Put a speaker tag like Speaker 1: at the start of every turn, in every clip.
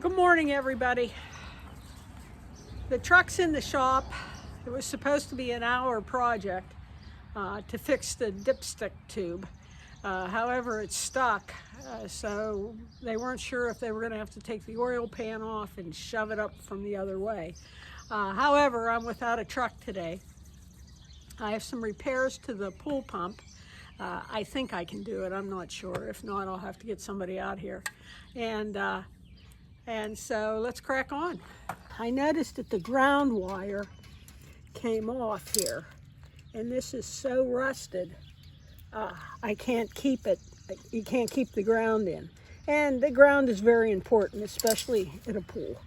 Speaker 1: Good morning, everybody. The truck's in the shop. It was supposed to be an hour project to fix the dipstick tube. However, it's stuck, so they weren't sure if they were going to have to take the oil pan off and shove it up from the other way. However, I'm without a truck today. I have some repairs to the pool pump. I think I can do it. I'm not sure. If not, I'll have to get somebody out here. And so let's crack on. I noticed that the ground wire came off here, and this is so rusted, I can't keep it. You can't keep the ground in. And the ground is very important, especially at a pool.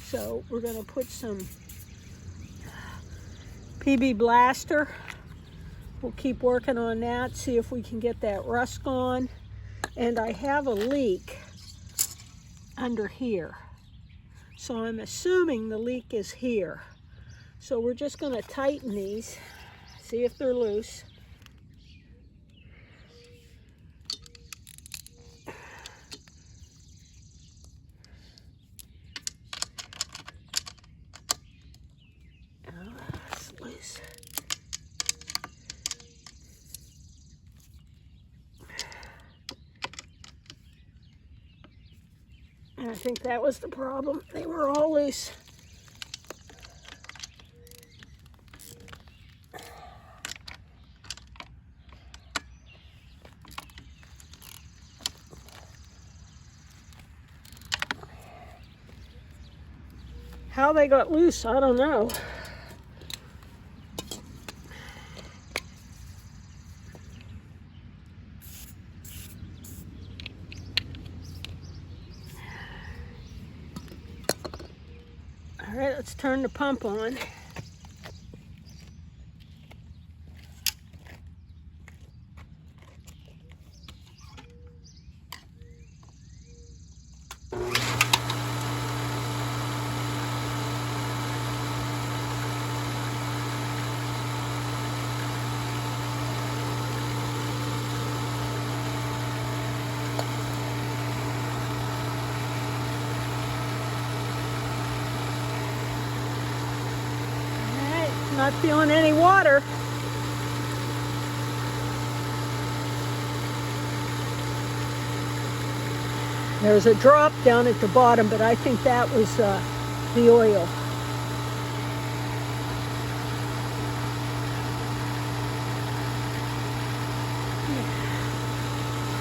Speaker 1: So we're going to put some PB Blaster. We'll keep working on that, see if we can get that rust gone. And I have a leak under here. So I'm assuming the leak is here. So we're just going to tighten these, see if they're loose. Oh, it's loose. And I think that was the problem. They were all loose. How they got loose, I don't know. All right, let's turn the pump on. Not feeling any water. There's a drop down at the bottom, but I think that was the oil.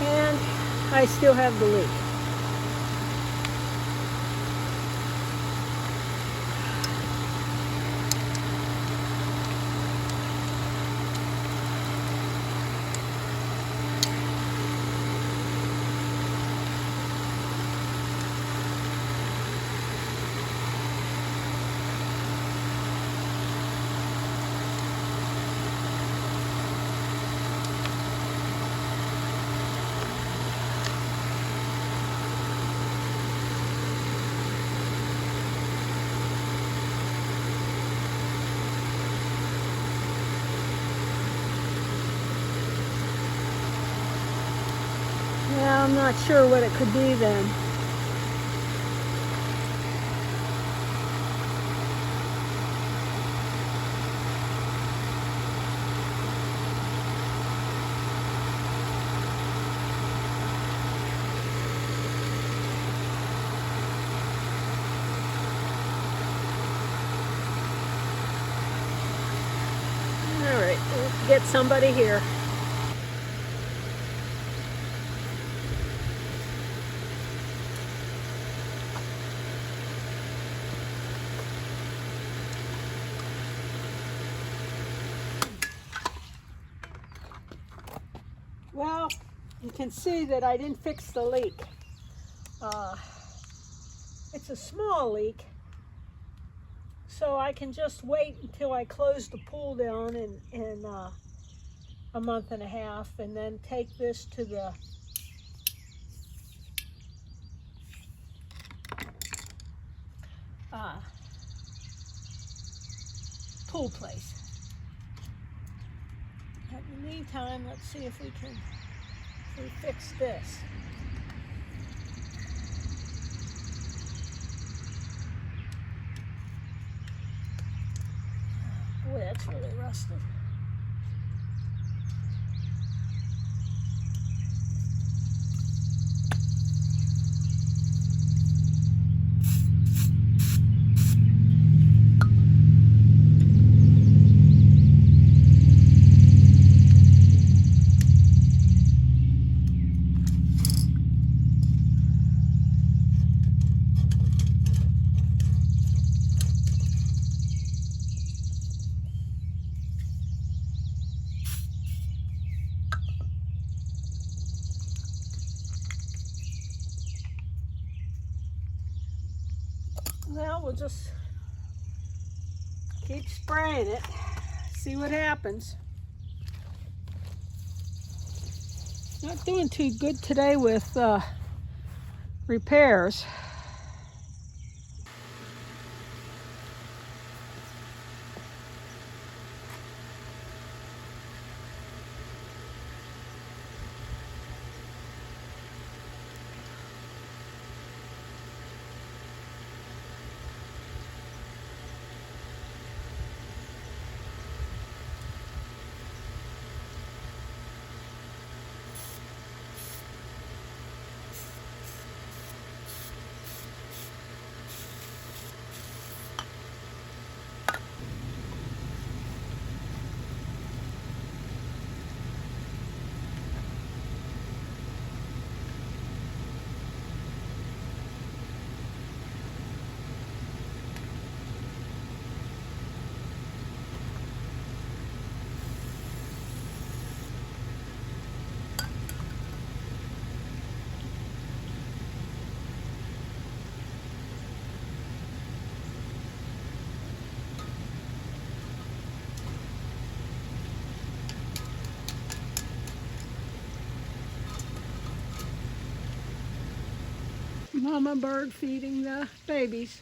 Speaker 1: And I still have the leak. Yeah, I'm not sure what it could be then. All right, let's get somebody here. Well, you can see that I didn't fix the leak. It's a small leak, so I can just wait until I close the pool down in a month and a half, and then take this to the pool place. In the meantime, let's see if we can fix this. that's where they rested. Well, we'll just keep spraying it, see what happens. Not doing too good today with repairs. Mama bird feeding the babies.